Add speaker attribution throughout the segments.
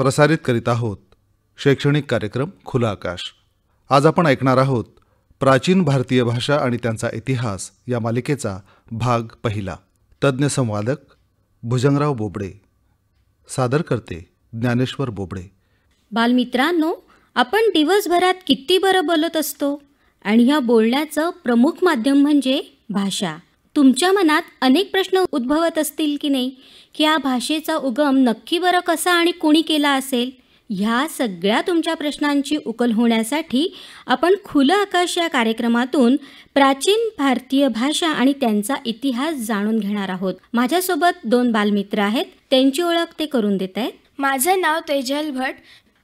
Speaker 1: प्रसारित करीत आहोत शैक्षणिक कार्यक्रम खुला आकाश. आज आपण ऐकणार आहोत प्राचीन भारतीय भाषा आणि त्यांचा इतिहास या मालिकेचा भाग पहिला. तज्ज्ञ संवादक भुजंगराव बोबडे, सादर करते ज्ञानेश्वर बोबडे.
Speaker 2: बालमित्रांनो, आपण दिवसभरात किती बरं बोलत असतो आणि ह्या बोलण्याचं प्रमुख माध्यम म्हणजे भाषा. तुमच्या मनात अनेक प्रश्न उद्भवत असतील की नाही, की या भाषेचा उगम नक्की बरं कसा आणि कोणी केला असेल. ह्या सगळ्या तुमच्या प्रश्नांची उकल होण्यासाठी आपण खुलं आकाश या कार्यक्रमातून प्राचीन भारतीय भाषा आणि त्यांचा इतिहास जाणून घेणार आहोत. माझ्यासोबत 2 बालमित्र आहेत, त्यांची ओळख ते करून देत आहेत.
Speaker 3: माझे नाव तेजल भट.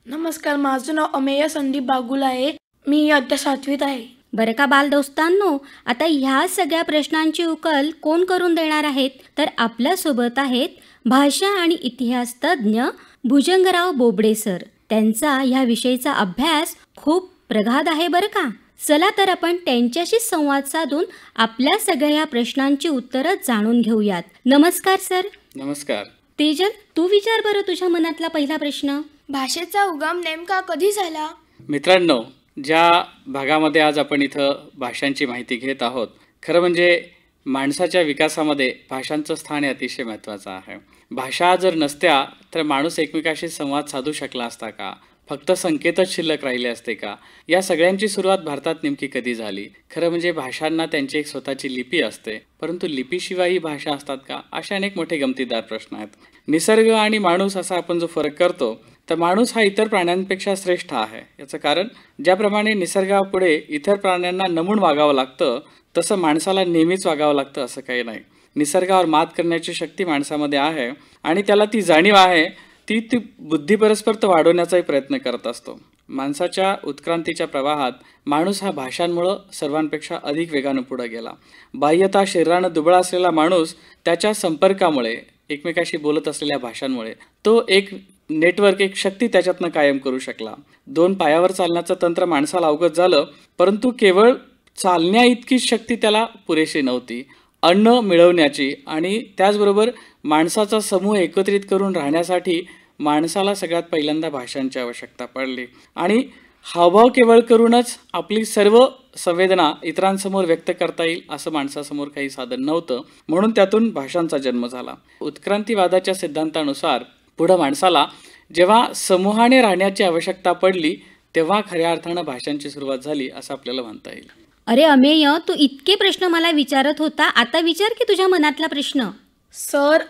Speaker 3: नमस्कार, माझं नाव अमेय संदीप बागुल आहे. मी इयत्ता 7वीत आहे.
Speaker 2: बरं का बालदोस्तांनो, आता ह्या सगळ्या प्रश्नांची उकल कोण करून देणार आहेत, तर आपल्यासोबत आहेत भाषा आणि इतिहास तज्ज्ञ भुजंगराव बोबडे सर. त्यांचा ह्या विषयीचा अभ्यास खूप प्रगाढ आहे बरं का. चला तर आपण त्यांच्याशी संवाद साधून आपल्या सगळ्या ह्या प्रश्नांची उत्तरं जाणून घेऊयात. नमस्कार सर.
Speaker 4: नमस्कार.
Speaker 2: तेजल, तू विचार बरं तुझ्या मनातला पहिला प्रश्न.
Speaker 3: भाषेचा उगम नेमका कधी झाला?
Speaker 4: मित्रांनो, ज्या भागामध्ये आज आपण इथं भाषांची माहिती घेत आहोत, खरं म्हणजे माणसाच्या विकासामध्ये भाषांचं स्थान हे अतिशय महत्त्वाचं आहे. भाषा जर नसत्या तर माणूस एकमेकाशी संवाद साधू शकला असता का? फक्त संकेतच शिल्लक राहिले असते का? या सगळ्यांची सुरुवात भारतात नेमकी कधी झाली? खरं म्हणजे भाषांना त्यांची एक स्वतःची लिपी असते, परंतु लिपीशिवायही भाषा असतात का? असे अनेक मोठे गमतीदार प्रश्न आहेत. निसर्ग आणि माणूस असा आपण जो फरक करतो, तर माणूस हा इतर प्राण्यांपेक्षा श्रेष्ठ आहे. याचं कारण, ज्याप्रमाणे निसर्गापुढे इतर प्राण्यांना नमून वागावं लागतं, तसं माणसाला नेहमीच वागावं लागतं असं काही नाही. निसर्गावर मात करण्याची शक्ती माणसामध्ये आहे आणि त्याला ती जाणीव आहे. ती बुद्धी परस्पर वाढवण्याचाही प्रयत्न करत असतो. माणसाच्या उत्क्रांतीच्या प्रवाहात माणूस हा भाषांमुळं सर्वांपेक्षा अधिक वेगानं पुढे गेला. बाह्यतः शरीरानं दुबळा असलेला माणूस त्याच्या संपर्कामुळे, एकमेकाशी बोलत असलेल्या भाषांमुळे तो एक नेटवर्क, एक शक्ती त्याच्यातनं कायम करू शकला. 2 पायावर चालण्याचं तंत्र माणसाला अवगत झालं, परंतु केवळ चालण्या इतकीच शक्ती त्याला पुरेशी नव्हती. अन्न मिळवण्याची आणि त्याचबरोबर माणसाचा समूह एकत्रित करून राहण्यासाठी माणसाला सगळ्यात पहिल्यांदा भाषांची आवश्यकता पडली. आणि हावभाव केवळ करूनच आपली सर्व संवेदना इतरांसमोर व्यक्त करता येईल असं माणसासमोर काही साधन नव्हतं, म्हणून त्यातून भाषांचा जन्म झाला. उत्क्रांतीवादाच्या सिद्धांतानुसार पुढं माणसाला जेव्हा समूहाने राहण्याची आवश्यकता पडली, तेव्हा खऱ्या अर्थानं भाषांची सुरुवात झाली असं आपल्याला म्हणता येईल.
Speaker 2: अरे अमेय, तू इतके प्रश्न मला विचारत होता, आता विचार की तुझ्या मनातला प्रश्न.
Speaker 3: सर,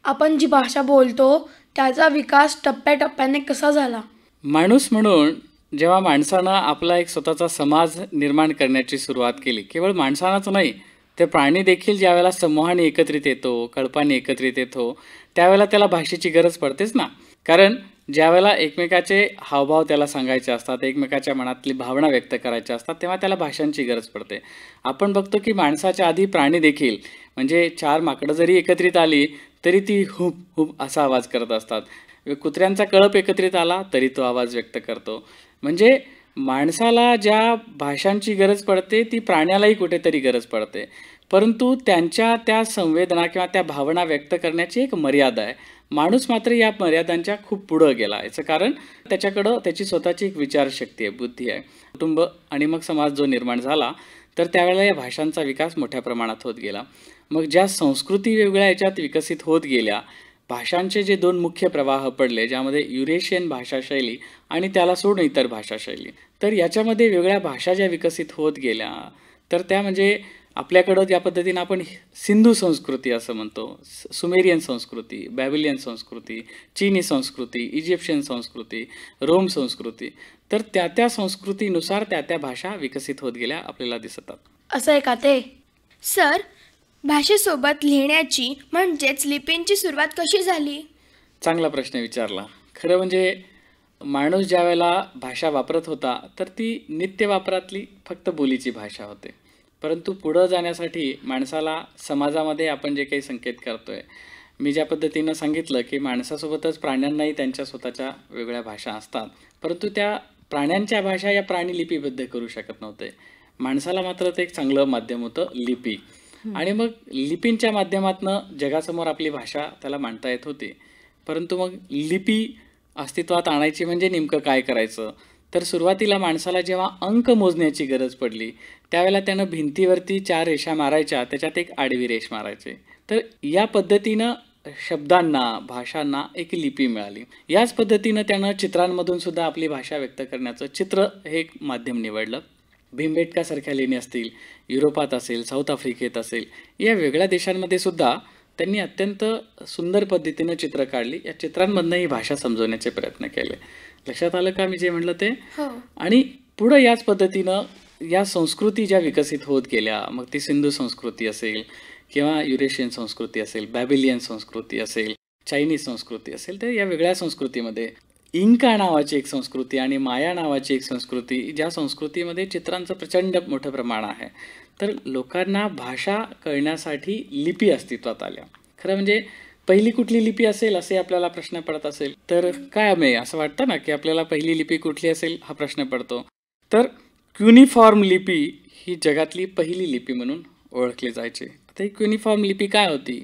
Speaker 3: आपण जी भाषा बोलतो त्याचा विकास टप्प्याटप्प्याने कसा झाला?
Speaker 4: माणूस म्हणून जेव्हा माणसानं आपला एक स्वतःचा समाज निर्माण करण्याची सुरुवात केली, केवळ माणसानंच नाही, ते प्राणी देखील ज्यावेळेला समूहाने एकत्रित येतो, कळपाने एकत्रित येतो, त्यावेळेला त्याला भाषेची गरज पडतेच ना. कारण ज्यावेळेला एकमेकाचे हावभाव त्याला सांगायचे असतात, एकमेकाच्या मनातली भावना व्यक्त करायच्या असतात, तेव्हा त्याला भाषांची गरज पडते. आपण बघतो की माणसाच्या आधी प्राणी देखील, म्हणजे 4 माकडं जरी एकत्रित आली तरी ती हुप हुप असा आवाज करत असतात. कुत्र्यांचा कळप एकत्रित आला तरी तो आवाज व्यक्त करतो. म्हणजे माणसाला ज्या भाषांची गरज पडते ती प्राण्यालाही कुठेतरी गरज पडते, परंतु त्यांच्या त्या संवेदना किंवा त्या भावना व्यक्त करण्याची एक मर्यादा आहे. माणूस मात्र या मर्यादांच्या खूप पुढं गेला. याचं कारण, त्याच्याकडं त्याची स्वतःची एक विचारशक्ती आहे, बुद्धी आहे. कुटुंब आणि मग समाज जो निर्माण झाला, तर त्यावेळेला या भाषांचा विकास मोठ्या प्रमाणात होत गेला. मग ज्या संस्कृती वेगवेगळ्या याच्यात विकसित होत गेल्या, भाषांचे जे 2 मुख्य प्रवाह पडले, ज्यामध्ये युरेशियन भाषाशैली आणि त्याला सोडून इतर भाषाशैली, तर याच्यामध्ये वेगळ्या भाषा ज्या विकसित होत गेल्या, तर त्या म्हणजे आपल्याकडं ज्या पद्धतीनं आपण सिंधू संस्कृती असं म्हणतो, सुमेरियन संस्कृती, बॅबिलियन संस्कृती, चीनी संस्कृती, इजिप्शियन संस्कृती, रोम संस्कृती, तर त्या संस्कृतीनुसार त्या भाषा विकसित होत गेल्या आपल्याला दिसतात.
Speaker 3: असं आहे का ते? सर, भाषेसोबत लिहिण्याची म्हणजेच लिपींची सुरुवात कशी झाली?
Speaker 4: चांगला प्रश्न विचारला. खरं म्हणजे माणूस ज्या वेळेला भाषा वापरत होता, तर ती नित्य वापरातली फक्त बोलीची भाषा होते. परंतु पुढं जाण्यासाठी माणसाला समाजामध्ये आपण जे काही संकेत करतोय, मी ज्या पद्धतीनं सांगितलं की माणसासोबतच प्राण्यांनाही त्यांच्या स्वतःच्या वेगळ्या भाषा असतात, परंतु त्या प्राण्यांच्या भाषा या प्राणी लिपीबद्ध करू शकत नव्हते. माणसाला मात्र ते एक चांगलं माध्यम होतं लिपी. आणि मग लिपींच्या माध्यमातून जगासमोर आपली भाषा त्याला मांडता येत होती. परंतु मग लिपी अस्तित्वात आणायची म्हणजे नेमकं काय करायचं? तर सुरुवातीला माणसाला जेव्हा अंक मोजण्याची गरज पडली त्यावेळेला त्यानं भिंतीवरती 4 रेषा मारायच्या, त्याच्यात एक आडवी रेष मारायची. तर या पद्धतीनं शब्दांना, भाषांना एक लिपी मिळाली. याच पद्धतीनं त्यानं चित्रांमधून सुद्धा आपली भाषा व्यक्त करण्याचं चित्र हे एक माध्यम निवडलं. भीमबेटकासारख्या लेणी असतील, युरोपात असेल, साऊथ आफ्रिकेत असेल, या वेगळ्या देशांमध्ये सुद्धा त्यांनी अत्यंत सुंदर पद्धतीनं चित्र काढली. या चित्रांमधनं ही भाषा समजवण्याचे प्रयत्न केले. लक्षात आलं का मी जे म्हटलं ते?
Speaker 3: हो.
Speaker 4: आणि पुढं याच पद्धतीनं या संस्कृती ज्या विकसित होत गेल्या, मग ती सिंधू संस्कृती असेल किंवा युरेशियन संस्कृती असेल, बॅबिलियन संस्कृती असेल, चायनीज संस्कृती असेल, तर या वेगळ्या संस्कृतीमध्ये इंका नावाची एक संस्कृती आणि माया नावाची एक संस्कृती, ज्या संस्कृतीमध्ये चित्रांचं प्रचंड मोठं प्रमाण आहे. तर लोकांना भाषा कळण्यासाठी लिपी अस्तित्वात आल्या. खरं म्हणजे पहिली कुठली लिपी असेल असे आपल्याला प्रश्न पडत असेल तर काय आम्ही असं वाटतं ना की आपल्याला पहिली लिपी कुठली असेल हा प्रश्न पडतो. तर क्युनिफॉर्म लिपी ही जगातली पहिली लिपी म्हणून ओळखली जायची. आता ही क्युनिफॉर्म लिपी काय होती?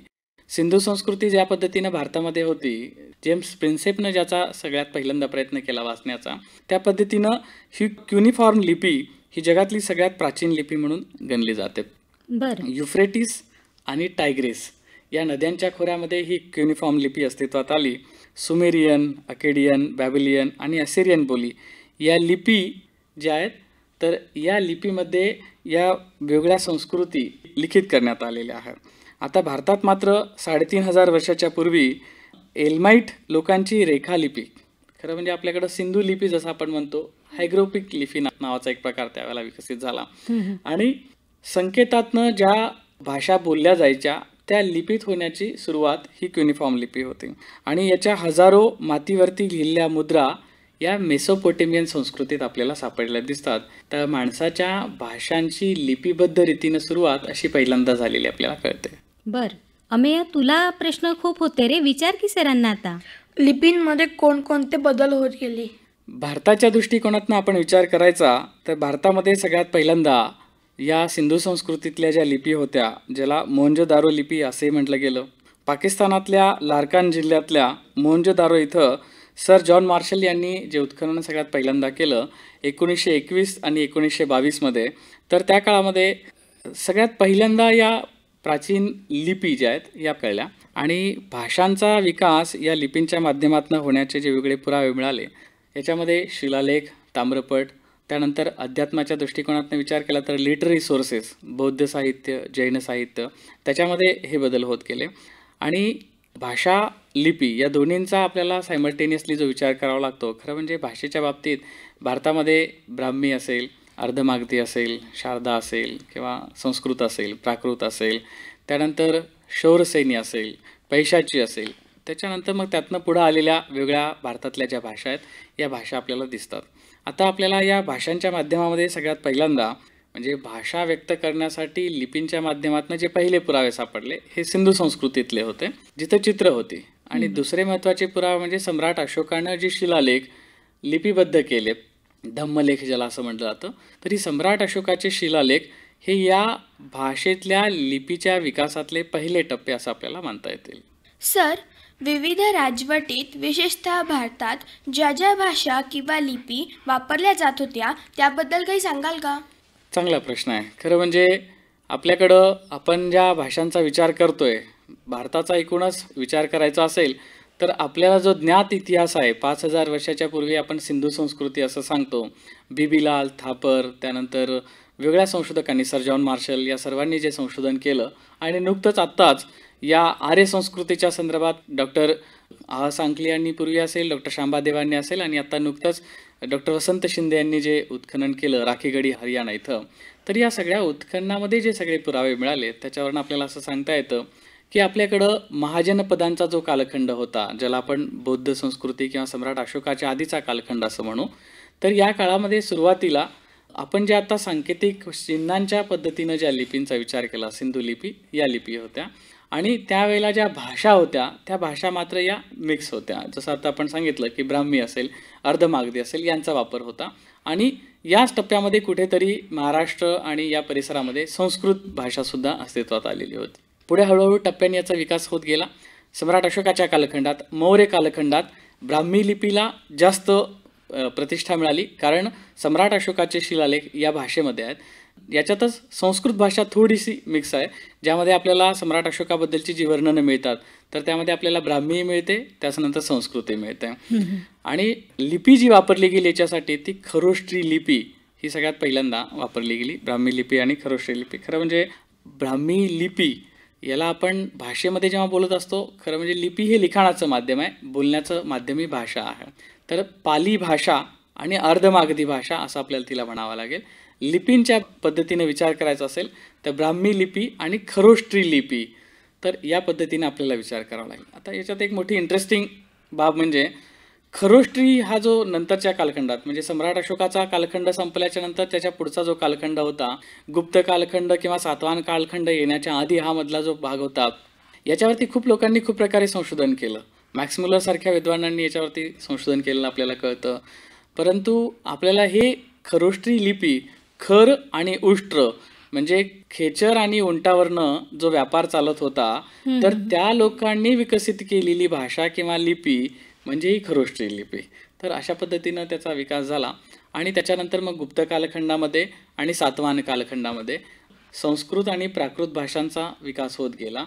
Speaker 4: सिंधू संस्कृती ज्या पद्धतीनं भारतामध्ये होती, जेम्स प्रिन्सेपनं ज्याचा सगळ्यात पहिल्यांदा प्रयत्न केला वाचण्याचा, त्या पद्धतीनं ही क्युनिफॉर्म लिपी ही जगातली सगळ्यात प्राचीन लिपी म्हणून गणली जाते.
Speaker 2: बरं.
Speaker 4: युफ्रेटिस आणि टायग्रिस या नद्यांच्या खोऱ्यामध्ये ही क्युनिफॉर्म लिपी अस्तित्वात आली. सुमेरियन, अकेडियन, बॅबिलियन आणि असिरियन बोली या लिपी ज्या आहेत, तर या लिपीमध्ये या वेगळ्या संस्कृती लिखित करण्यात आलेल्या आहेत. आता भारतात मात्र 3500 वर्षाच्या पूर्वी एल्माइट लोकांची रेखालिपी, खरं म्हणजे आपल्याकडं सिंधू लिपी जसं आपण म्हणतो, हायग्रोपिक लिपी नावाचा एक प्रकार त्यावेळेला विकसित झाला. आणि संकेतातनं ज्या भाषा बोलल्या जायच्या त्या लिपीत होण्याची सुरुवात ही क्युनिफॉर्म लिपी होती. आणि याच्या हजारो मातीवरती लिहिलेल्या मुद्रा या मेसोपोटेमियन संस्कृतीत आपल्याला सापडल्या दिसतात. तर माणसाच्या भाषांची लिपिबद्ध रीतीनं सुरुवात अशी पहिल्यांदा झालेली आपल्याला कळते.
Speaker 2: बरं. अमेय, तुला प्रश्न खूप होते रे, विचार की सरांना आता.
Speaker 3: लिपींमध्ये कोणकोणते बदल होत गेले?
Speaker 4: भारताच्या दृष्टिकोनातनं आपण विचार करायचा तर भारतामध्ये सगळ्यात पहिल्यांदा या सिंधू संस्कृतीतल्या ज्या लिपी होत्या, ज्याला मोहंजोदारो लिपी असे म्हटलं गेलं. पाकिस्तानातल्या लारकान जिल्ह्यातल्या मोहंजोदारो इथं सर जॉन मार्शल यांनी जे उत्खनन सगळ्यात पहिल्यांदा केलं 1921 आणि 1922मध्ये, तर त्या काळामध्ये सगळ्यात पहिल्यांदा या प्राचीन लिपी ज्या आहेत या कळल्या. आणि भाषांचा विकास या लिपींच्या माध्यमातून होण्याचे जे वेगळे पुरावे मिळाले, याच्यामध्ये शिलालेख, ताम्रपट, त्यानंतर अध्यात्माच्या दृष्टिकोनातून विचार केला तर लिटररी सोर्सेस, बौद्ध साहित्य, जैन साहित्य, त्याच्यामध्ये हे बदल होत गेले. आणि भाषा, लिपी या दोन्हींचा आपल्याला सायमल्टेनियसली जो विचार करावा लागतो. खरं म्हणजे भाषेच्या बाबतीत भारतामध्ये ब्राह्मी असेल, अर्धमागधी असेल, शारदा असेल किंवा संस्कृत असेल, प्राकृत असेल, त्यानंतर शौरसैनी असेल, पैशाची असेल, त्याच्यानंतर मग त्यातनं पुढं आलेल्या वेगळ्या भारतातल्या ज्या भाषा आहेत या भाषा आपल्याला दिसतात. आता आपल्याला या भाषांच्या माध्यमामध्ये सगळ्यात पहिल्यांदा म्हणजे भाषा व्यक्त करण्यासाठी लिपींच्या माध्यमातून जे पहिले पुरावे सापडले हे सिंधू संस्कृतीतले होते, जिथं चित्र होती. आणि दुसरे महत्त्वाचे पुरावे म्हणजे सम्राट अशोकानं जे शिलालेख लिपिबद्ध केले, धम्मलेख ज्याला असं म्हटलं जातं, तर ही सम्राट अशोकाचे शिलालेख हे या भाषेतल्या लिपीच्या विकासातले पहिले टप्पे असं आपल्याला मानता येतील.
Speaker 3: सर, विविध राजवटीत विशेषतः भारतात ज्या ज्या भाषा किंवा लिपी वापरल्या जात होत्या त्याबद्दल काही सांगाल का?
Speaker 4: चांगला प्रश्न आहे. खरं म्हणजे आपल्याकडं आपण ज्या भाषांचा विचार करतोय, भारताचा एकूणच विचार करायचा असेल तर आपल्याला जो ज्ञात इतिहास आहे 5000 वर्षाच्या पूर्वी आपण सिंधू संस्कृती असं सांगतो. बिबिलाल, थापर, त्यानंतर वेगळ्या संशोधकांनी सर जॉन मार्शल या सर्वांनी जे संशोधन केलं आणि नुकतंच आत्ताच या आर्य संस्कृतीच्या संदर्भात डॉक्टर सांकली यांनी पूर्वी असेल, डॉक्टर शांबादेवांनी असेल आणि आता नुकतंच डॉक्टर वसंत शिंदे यांनी जे उत्खनन केलं राखीगढी हरियाणा इथं, तर या सगळ्या उत्खननामध्ये जे सगळे पुरावे मिळाले त्याच्यावरून आपल्याला असं सांगता येतं की आपल्याकडं महाजनपदांचा जो कालखंड होता, ज्याला आपण बौद्ध संस्कृती किंवा सम्राट अशोकाच्या आधीचा कालखंड असं म्हणू, तर या काळामध्ये सुरुवातीला आपण ज्या आता सांकेतिक चिन्हांच्या पद्धतीनं ज्या लिपींचा विचार केला, सिंधू लिपी या लिपी होत्या. आणि त्यावेळेला ज्या भाषा होत्या त्या भाषा मात्र या मिक्स होत्या. जसं आता आपण सांगितलं की ब्राह्मी असेल, अर्धमागधी असेल यांचा वापर होता. आणि याच टप्प्यामध्ये कुठेतरी महाराष्ट्र आणि या परिसरामध्ये संस्कृत भाषासुद्धा अस्तित्वात आलेली होती. पुढे हळूहळू टप्प्याने याचा विकास होत गेला. सम्राट अशोकाच्या कालखंडात, मौर्य कालखंडात ब्राह्मी लिपीला जास्त प्रतिष्ठा मिळाली, कारण सम्राट अशोकाचे शिलालेख या भाषेमध्ये आहेत. याच्यातच संस्कृत भाषा थोडीशी मिक्स आहे, ज्यामध्ये आपल्याला सम्राट अशोकाबद्दलची जी वर्णनं मिळतात तर त्यामध्ये आपल्याला ब्राह्मी मिळते, त्याच्यानंतर संस्कृतही मिळते. आणि लिपी जी वापरली गेली याच्यासाठी ती खरोष्ट्री लिपी ही सगळ्यात पहिल्यांदा वापरली गेली. ब्राह्मी लिपी आणि खरोष्ट्री लिपी. खरं म्हणजे ब्राह्मी लिपी याला आपण भाषेमध्ये जेव्हा बोलत असतो, खरं म्हणजे लिपी हे लिखाणाचं माध्यम आहे, बोलण्याचं माध्यम ही भाषा आहे. तर पाली भाषा आणि अर्धमागधी भाषा असं आपल्याला तिला म्हणावं लागेल. लिपींच्या पद्धतीने विचार करायचा असेल तर ब्राह्मी लिपी आणि खरोष्ट्री लिपी, तर या पद्धतीने आपल्याला विचार करावा लागेल. आता याच्यात एक मोठी इंटरेस्टिंग बाब म्हणजे खरोष्ट्री हा जो नंतरच्या कालखंडात म्हणजे सम्राट अशोकाचा कालखंड संपल्याच्या नंतर त्याच्या पुढचा जो कालखंड होता, गुप्त कालखंड किंवा सातवाहन कालखंड येण्याच्या आधी हा मधला जो भाग होता, याच्यावरती खूप लोकांनी खूप प्रकारे संशोधन केलं. मॅक्स मुलर सारख्या विद्वानांनी याच्यावरती संशोधन केलेलं आपल्याला कळतं. परंतु आपल्याला हे खरोष्ट्री लिपी खर आणि उष्ट्र म्हणजे खेचर आणि उंटावरनं जो व्यापार चालत होता, तर त्या लोकांनी विकसित केलेली भाषा किंवा लिपी म्हणजे ही खरोष्ट्री लिपी. तर अशा पद्धतीनं त्याचा विकास झाला. आणि त्याच्यानंतर मग गुप्त कालखंडामध्ये आणि सातवाहन कालखंडामध्ये संस्कृत आणि प्राकृत भाषांचा विकास होत गेला.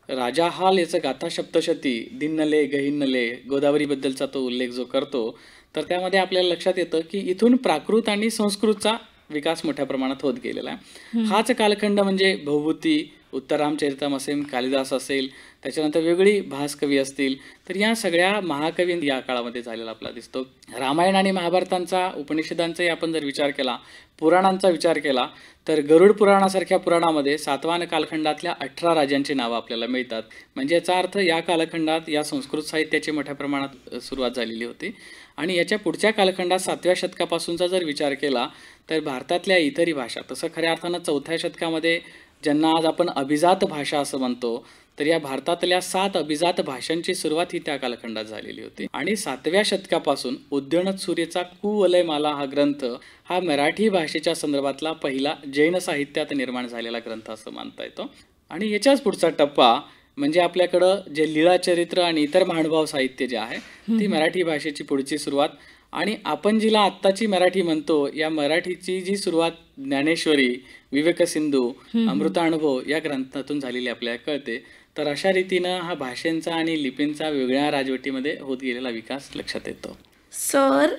Speaker 4: राजा हाल याचं गाथा सप्तशती, दिन्नले गहिन्नले गोदावरीबद्दलचा तो उल्लेख जो करतो, तर त्यामध्ये आपल्याला लक्षात येतं की इथून प्राकृत आणि संस्कृतचा विकास मोठ्या प्रमाणात होत गेलेला आहे. हाच कालखंड म्हणजे भवभूती, उत्तरामचरितम असेल, कालिदास असेल, त्याच्यानंतर वेगळी भासकवी असतील, तर या सगळ्या महाकवी या काळामध्ये झालेला आपल्याला दिसतो. रामायण आणि महाभारतांचा, उपनिषदांचाही आपण जर विचार केला, पुराणांचा विचार केला, तर गरुड पुराणासारख्या पुराणामध्ये सातवाहन कालखंडातल्या 18 राजांची नावं आपल्याला मिळतात. म्हणजे याचा अर्थ या कालखंडात या संस्कृत साहित्याची मोठ्या प्रमाणात सुरुवात झालेली होती. आणि याच्या पुढच्या कालखंडात 7व्या शतकापासूनचा जर विचार केला तर भारतातल्या इतरही भाषा, तसं खऱ्या अर्थानं 4थ्या शतकामध्ये ज्यांना आज आपण अभिजात भाषा असं म्हणतो, तर या भारतातल्या 7 अभिजात भाषांची सुरुवात ही त्या कालखंडात झालेली होती. आणि 7व्या शतकापासून उद्यनत सूर्यचा कुवलयमाला हा ग्रंथ हा मराठी भाषेच्या संदर्भातला पहिला जैन साहित्यात निर्माण झालेला ग्रंथ असं मानता येतो. आणि याच्याच पुढचा टप्पा म्हणजे आपल्याकडं जे लीळाचरित्र आणि इतर महानुभाव साहित्य जे आहे, ती मराठी भाषेची पुढची सुरुवात. आणि आपण जिला आत्ताची मराठी म्हणतो, या मराठीची जी सुरुवात ज्ञानेश्वरी, विवेकसिंधू, अमृतानुभव या ग्रंथातून झालेली आपल्याला कळते. तर अशा रीतीनं हा भाषेंचा आणि लिपींचा वेगळ्या राजवटीमध्ये होत गेलेला विकास लक्षात येतो.
Speaker 5: सर,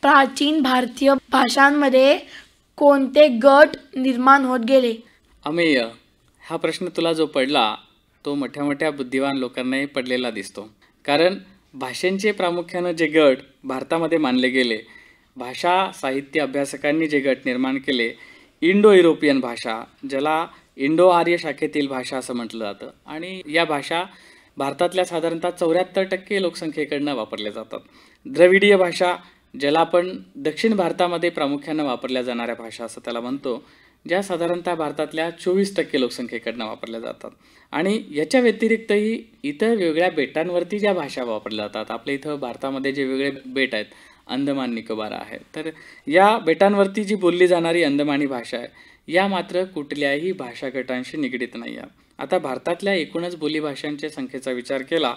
Speaker 5: प्राचीन भारतीय भाषांमध्ये कोणते गट निर्माण होत गेले?
Speaker 4: अमेय, हा प्रश्न तुला जो पडला तो मोठ्या मोठ्या बुद्धिवान लोकांनाही पडलेला दिसतो. कारण भाषेंचे प्रामुख्यानं जे गट भारतामध्ये मानले गेले, भाषा साहित्य अभ्यासकांनी जे गट निर्माण केले, इंडो युरोपियन भाषा, ज्याला इंडो आर्य शाखेतील भाषा असं म्हटलं जातं, आणि या भाषा भारतातल्या साधारणतः 74% लोकसंख्येकडनं वापरल्या जातात. द्रविडीय भाषा, ज्याला आपण दक्षिण भारतामध्ये प्रामुख्यानं वापरल्या जाणाऱ्या भाषा असं त्याला म्हणतो, ज्या साधारणतः भारतातल्या 24% लोकसंख्येकडनं वापरल्या जातात. आणि याच्या व्यतिरिक्तही इतर वेगळ्या बेटांवरती ज्या भाषा वापरल्या जातात, आपल्या इथं भारतामध्ये जे वेगळे बेट आहेत, अंदमान निकोबार आहे, तर या बेटांवरती जी बोलली जाणारी अंदमानी भाषा आहे, या मात्र कुठल्याही भाषा गटांशी निगडीत नाही आहे. आता भारतातल्या एकूणच बोलीभाषांच्या संख्येचा विचार केला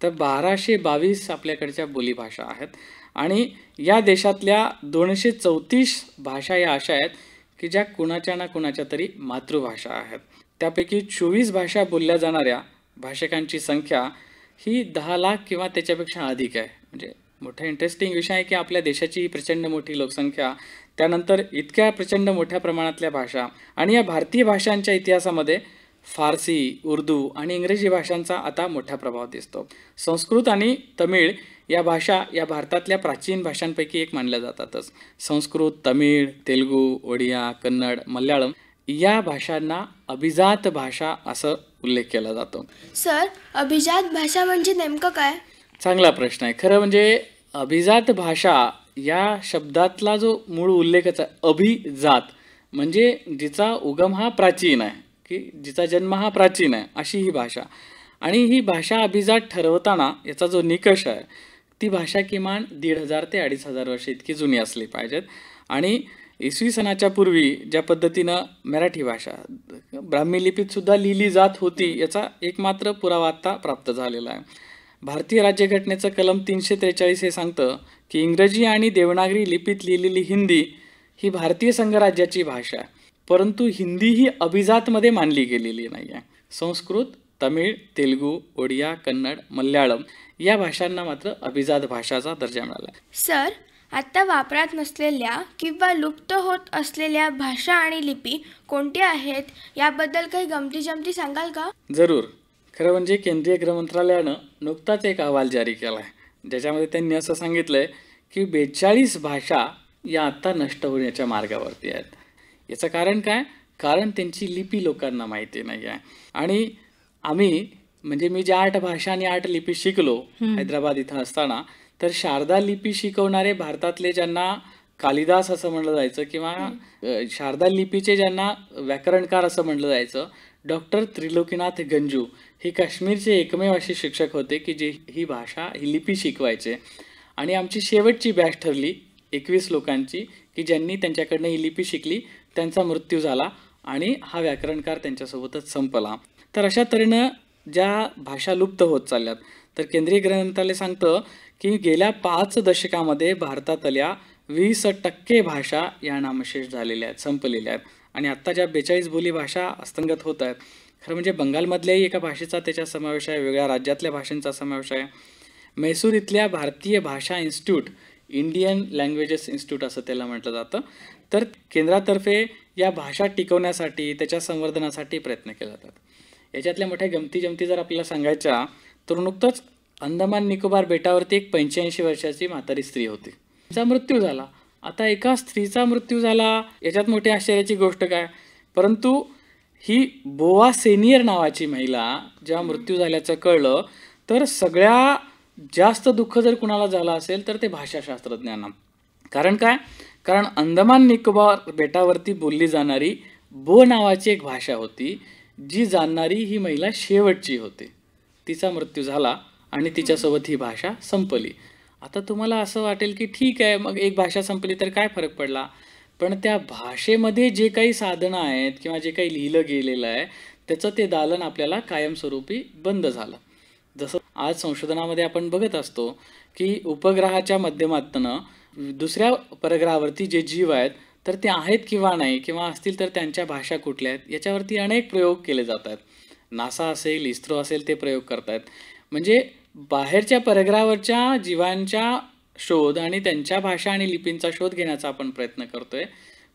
Speaker 4: तर 1222 आपल्याकडच्या बोलीभाषा आहेत. आणि या देशातल्या 234 भाषा या अशा आहेत की ज्या कुणाच्या ना कुणाच्या तरी मातृभाषा आहेत. त्यापैकी 24 भाषा बोलल्या जाणाऱ्या भाषकांची संख्या ही 10 लाख किंवा त्याच्यापेक्षा अधिक आहे. म्हणजे मोठा इंटरेस्टिंग विषय आहे की आपल्या देशाची प्रचंड मोठी लोकसंख्या, त्यानंतर इतक्या प्रचंड मोठ्या प्रमाणातल्या भाषा, आणि या भारतीय भाषांच्या इतिहासामध्ये फारसी, उर्दू आणि इंग्रजी भाषांचा आता मोठा प्रभाव दिसतो. संस्कृत आणि तमिळ या भाषा या भारतातल्या प्राचीन भाषांपैकी एक मानल्या जातातच. संस्कृत, तमिळ, तेलुगू, ओडिया, कन्नड, मल्याळम या भाषांना अभिजात भाषा असं उल्लेख केला जातो.
Speaker 3: सर, अभिजात भाषा म्हणजे नेमकं काय?
Speaker 4: चांगला प्रश्न आहे. खरं म्हणजे अभिजात भाषा या शब्दातला जो मूळ उल्लेखच आहे, अभिजात म्हणजे जिचा उगम हा प्राचीन आहे, की जिचा जन्म हा प्राचीन आहे, अशी ही भाषा. आणि ही भाषा अभिजात ठरवताना याचा जो निकष आहे, ती भाषा किमान 1500 ते 2500 वर्ष इतकी जुनी असली पाहिजेत. आणि इसवी सनाच्या पूर्वी ज्या पद्धतीनं मराठी भाषा ब्राह्मी लिपीत सुद्धा लिहिली जात होती, याचा एकमात्र पुरावा आता प्राप्त झालेला आहे. भारतीय राज्यघटनेचं कलम 343 हे सांगतं की इंग्रजी आणि देवनागरी लिपीत लिहिलेली हिंदी ही भारतीय संघराज्याची भाषा आहे, परंतु हिंदी ही अभिजातमध्ये मानली गेलेली नाही आहे. संस्कृत, तमिळ, तेलुगू, ओडिया, कन्नड, मल्याळम या भाषांना मात्र अभिजात भाषाचा दर्जा मिळाला.
Speaker 3: सर, आता वापरात नसलेल्या किंवा लुप्त होत असलेल्या भाषा आणि लिपी कोणत्या आहेत याबद्दल काही गमती-जमती सांगाल का?
Speaker 4: जरूर. खरं म्हणजे केंद्रीय गृहमंत्रालयानं नुकताच एक अहवाल जारी केला आहे, ज्याच्यामध्ये त्यांनी असं सांगितलं आहे की 42 भाषा या आत्ता नष्ट होण्याच्या मार्गावरती आहेत. याचं कारण काय? कारण त्यांची लिपी लोकांना माहिती नाही आहे. आणि आम्ही म्हणजे मी ज्या 8 भाषा आणि 8 लिपी शिकलो हैदराबाद इथं असताना, तर शारदा लिपी शिकवणारे भारतातले ज्यांना कालिदास असं म्हणलं जायचं किंवा शारदा लिपीचे ज्यांना व्याकरणकार असं म्हणलं जायचं, डॉक्टर त्रिलोकीनाथ गंजू हे काश्मीरचे एकमेव असे शिक्षक होते की जे ही लिपी शिकवायचे. आणि आमची शेवटची बॅच ठरली 21 लोकांची की ज्यांनी त्यांच्याकडनं ही लिपी शिकली, त्यांचा मृत्यू झाला आणि हा व्याकरणकार त्यांच्यासोबतच संपला. तर अशा तऱ्हेनं ज्या भाषा लुप्त होत चालल्यात, तर केंद्रीय गृहमंत्रालय सांगतं की गेल्या 5 दशकामध्ये भारतातल्या 20% भाषा या नामशेष झालेल्या आहेत, संपलेल्या आहेत. आणि आत्ता ज्या 42 बोली भाषा अस्तंगत होत आहेत, खरं म्हणजे बंगालमधल्याही एका भाषेचा त्याच्यात समावेश आहे, वेगळ्या राज्यातल्या भाषांचा समावेश आहे. म्हैसूर इथल्या भारतीय भाषा इन्स्टिट्यूट, इंडियन लँग्वेजेस इन्स्टिट्यूट असं त्याला म्हटलं जातं, तर केंद्रातर्फे या भाषा टिकवण्यासाठी त्याच्या संवर्धनासाठी प्रयत्न केले जातात. याच्यातल्या मोठ्या गमती जर आपल्याला सांगायच्या, तर नुकतंच अंदमान निकोबार बेटावरती एक 85 वर्षाची म्हातारी स्त्री होती, तिचा मृत्यू झाला. आता एका स्त्रीचा मृत्यू झाला याच्यात मोठी आश्चर्याची गोष्ट काय? परंतु ही बोवा सेनियर नावाची महिला जेव्हा मृत्यू झाल्याचं कळलं, तर सगळ्या जास्त दुःख जर कुणाला झालं असेल तर ते भाषाशास्त्रज्ञांना. कारण काय? कारण अंदमान निकोबार बेटावरती बोलली जाणारी बो नावाची एक भाषा होती, जी जाणणारी ही महिला शेवटची होती. तिचा मृत्यू झाला आणि तिच्यासोबत ही भाषा संपली. आता तुम्हाला असं वाटेल की ठीक आहे, मग एक भाषा संपली तर काय फरक पडला? पण त्या भाषेमध्ये जे काही साधनं आहेत किंवा जे काही लिहिलं गेलेलं आहे, त्याचं ते दालन आपल्याला कायमस्वरूपी बंद झालं. जसं आज संशोधनामध्ये आपण बघत असतो की उपग्रहाच्या माध्यमातून दुसऱ्या परग्रहावरती जे जीव आहेत, तर ते आहेत किंवा नाही, किंवा असतील तर त्यांच्या भाषा कुठल्या आहेत, याच्यावरती अनेक प्रयोग केले जात आहेत. नासा असेल, इस्रो असेल, ते प्रयोग करत आहेत. म्हणजे बाहेरच्या परग्रहावरच्या जीवांच्या शोध आणि त्यांच्या भाषा आणि लिपींचा शोध घेण्याचा आपण प्रयत्न करतोय.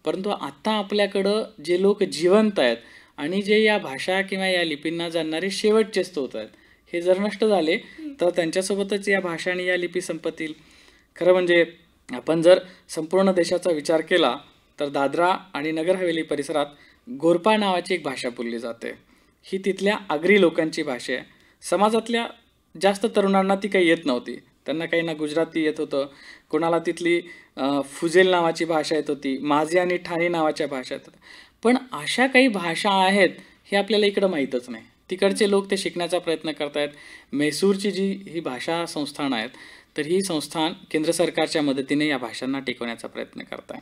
Speaker 4: परंतु आत्ता आपल्याकडं जे लोक जिवंत आहेत आणि जे या भाषा किंवा या लिपींना जाणणारे शेवटचे स्रोत आहेत, हे जर नष्ट झाले तर त्यांच्यासोबतच या भाषा आणि या लिपी संपतील. खरं म्हणजे आपण जर संपूर्ण देशाचा विचार केला तर दादरा आणि नगर हवेली परिसरात गोरपा नावाची एक भाषा बोलली जाते. ही तिथल्या आगरी लोकांची भाषा आहे. समाजातल्या जास्त तरुणांना ती काही येत नव्हती. त्यांना काहींना गुजराती येत होतं, कोणाला तिथली फुजेल नावाची भाषा येत होती, माझी आणि ठाणी नावाच्या भाषा येत होत्या. पण अशा काही भाषा आहेत हे आपल्याला इकडं माहीतच नाही. तिकडचे लोक ते शिकण्याचा प्रयत्न करत आहेत. म्हैसूरची ही भाषा संस्थान आहेत, तर ही संस्थान केंद्र सरकारच्या मदतीने या भाषांना टिकवण्याचा प्रयत्न करत आहे.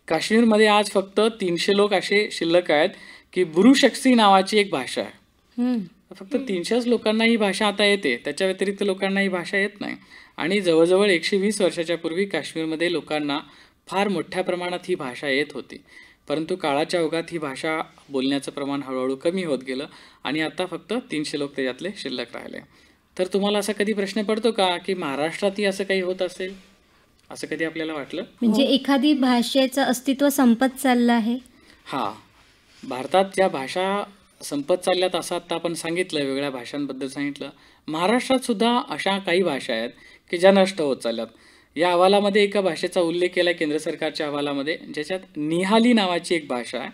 Speaker 4: काश्मीरमध्ये आज फक्त 300 लोक असे शिल्लक आहेत की बुरुशक्सी नावाची एक भाषा आहे. फक्त 300 लोकांना ही भाषा आता येते, त्याच्या व्यतिरिक्त लोकांना ही भाषा येत नाही. आणि जवळजवळ 120 वर्षाच्या पूर्वी काश्मीरमध्ये लोकांना फार मोठ्या प्रमाणात ही भाषा येत होती. परंतु काळाच्या ओघात ही भाषा बोलण्याचं प्रमाण हळूहळू कमी होत गेलं आणि आता फक्त 300 लोक त्याच्यातले शिल्लक राहिले. तर तुम्हाला असा कधी प्रश्न पडतो का की महाराष्ट्रातही असं काही होत असेल? असं कधी आपल्याला वाटलं?
Speaker 2: म्हणजे एखादी भाषेचं अस्तित्व संपत चाललं आहे?
Speaker 4: हां, भारतात ज्या भाषा संपत चालल्यात असं आत्ता आपण सांगितलं, वेगळ्या भाषांबद्दल सांगितलं. महाराष्ट्रात सुद्धा अशा काही भाषा आहेत की ज्या नष्ट होत चालल्यात. या अहवालामध्ये एका भाषेचा उल्लेख केला आहे केंद्र सरकारच्या अहवालामध्ये, ज्याच्यात निहाली नावाची एक भाषा आहे.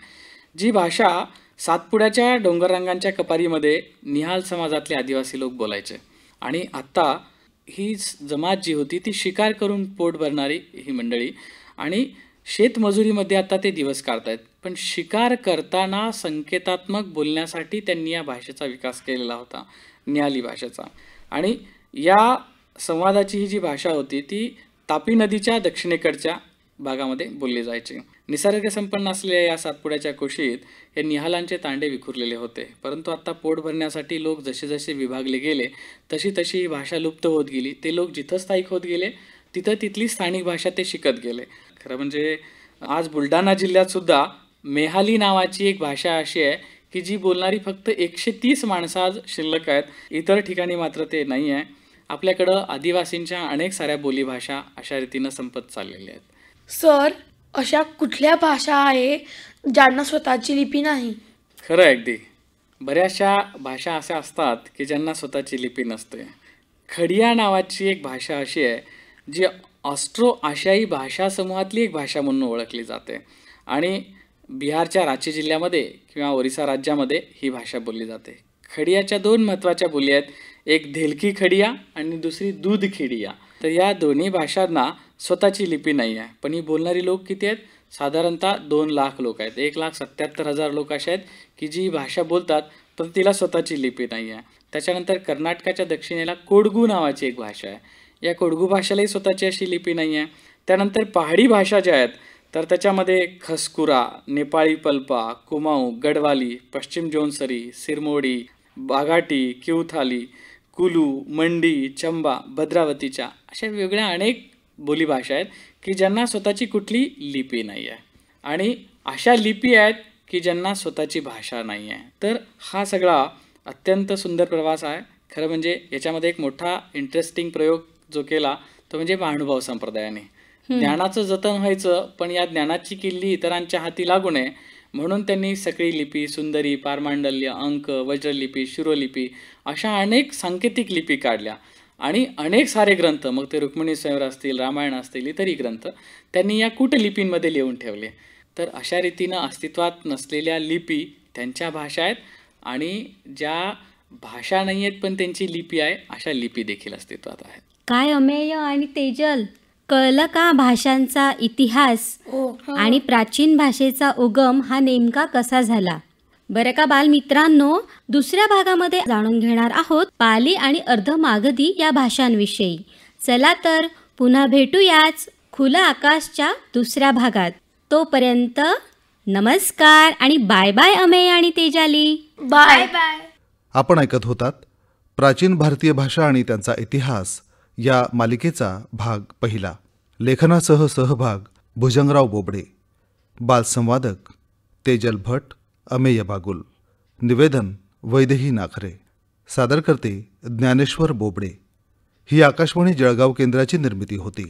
Speaker 4: जी भाषा सातपुड्याच्या डोंगररांगांच्या कपारीमध्ये निहाल समाजातले आदिवासी लोक बोलायचे. आणि आत्ता ही जमात जी होती ती शिकार करून पोट भरणारी ही मंडळी, आणि शेतमजुरीमध्ये आता ते दिवस काढतायत. पण शिकार करताना संकेतात्मक बोलण्यासाठी त्यांनी या भाषेचा विकास केलेला होता, निहाली भाषेचा. आणि या संवादाची ही जी भाषा होती ती तापी नदीच्या दक्षिणेकडच्या भागामध्ये बोलली जायची. निसर्गसंपन्न असलेल्या या सातपुड्याच्या कुशीत हे निहालांचे तांडे विखुरलेले होते. परंतु आता पोट भरण्यासाठी लोक जसे जसे विभागले गेले तशी तशी ही भाषा लुप्त होत गेली. ते लोक जिथं स्थायिक होत गेले तिथं तिथली स्थानिक भाषा ते शिकत गेले. खरं म्हणजे आज बुलढाणा जिल्ह्यात सुद्धा मेहाली नावाची एक भाषा अशी आहे की जी बोलणारी फक्त 130 माणसं आज शिल्लक आहेत. इतर ठिकाणी मात्र ते नाही आहे. आपल्याकडं आदिवासींच्या अनेक साऱ्या बोलीभाषा अशा रीतीनं संपत चाललेल्या आहेत.
Speaker 5: सर, अशा कुठल्या भाषा आहे ज्यांना स्वतःची लिपी नाही?
Speaker 4: खरं आहे अगदी. बऱ्याचशा भाषा अशा असतात की ज्यांना स्वतःची लिपी नसते. खडिया नावाची एक भाषा अशी आहे जी ऑस्ट्रो आशियाई भाषा समूहातली एक भाषा म्हणून ओळखली जाते आणि बिहारच्या रांची जिल्ह्यामध्ये किंवा ओरिसा राज्यामध्ये ही भाषा बोलली जाते. खडियाच्या 2 महत्त्वाच्या बोली आहेत. एक धेलकी खडिया आणि दुसरी दूध खिडिया. तर या दोन्ही भाषांना स्वतःची लिपी नाही आहे. पण ही बोलणारी लोक किती आहेत? साधारणतः 2 लाख लोक आहेत. 1,77,000 लोक असे आहेत की जी भाषा बोलतात पण तिला स्वतःची लिपी नाही आहे. त्याच्यानंतर कर्नाटकाच्या दक्षिणेला कोडगू नावाची एक भाषा आहे. या कोडगू भाषेलाही स्वतःची अशी लिपी नाही आहे. त्यानंतर पहाडी भाषा ज्या आहेत तर त्याच्यामध्ये खसकुरा, नेपाळी पल्पा, कुमाऊ, गडवाली, पश्चिम जोनसरी, सिरमोडी, बाघाटी, किवथाली, कुलू, मंडी, चंबा, भद्रावतीच्या अशा वेगळ्या अनेक बोलीभाषा आहेत की ज्यांना स्वतःची कुठली लिपी नाही आहे आणि अशा लिपी आहेत की ज्यांना स्वतःची भाषा नाही आहे. तर हा सगळा अत्यंत सुंदर प्रवास आहे. खरं म्हणजे याच्यामध्ये एक मोठा इंटरेस्टिंग प्रयोग जो केला तो म्हणजे महानुभाव संप्रदायाने. ज्ञानाचं जतन व्हायचं पण या ज्ञानाची किल्ली इतरांच्या हाती लागू नये म्हणून त्यांनी सकळी लिपी, सुंदरी, पारमांडल्य, अंक, वज्रलिपी, शिरोलिपी अशा अनेक सांकेतिक लिपी काढल्या आणि अनेक सारे ग्रंथ, मग ते रुक्मिणी स्वयंवर असतील, रामायण असतील, इतरही ग्रंथ त्यांनी या कूटलिपींमध्ये लिहून ठेवले. तर अशा रीतीनं अस्तित्वात नसलेल्या लिपी त्यांच्या भाषा आहेत आणि ज्या भाषा नाही आहेत पण त्यांची लिपी आहे अशा लिपी देखील अस्तित्वात आहेत.
Speaker 2: काय अमेय आणि तेजल, कळलं का भाषांचा इतिहास आणि प्राचीन भाषेचा उगम हा नेमका कसा झाला? बरं का बालमित्रांनो, दुसऱ्या भागामध्ये जाणून घेणार आहोत पाली आणि अर्धमागधी या भाषांविषयी. चला तर पुन्हा भेटूयाच खुलं आकाशच्या दुसऱ्या भागात. तोपर्यंत नमस्कार आणि बाय बाय अमेय आणि तेजाली.
Speaker 5: बाय.
Speaker 3: बाय.
Speaker 1: आपण ऐकत होतात प्राचीन भारतीय भाषा आणि त्यांचा इतिहास या मालिकेचा भाग पहिला. लेखनासह सहभाग भुजंगराव बोबडे, बालसंवादक तेजल भट, अमेय बागुल, निवेदन वैदेही नाखरे, सादरकर्ते ज्ञानेश्वर बोबडे. ही आकाशवाणी जळगाव केंद्राची निर्मिती होती.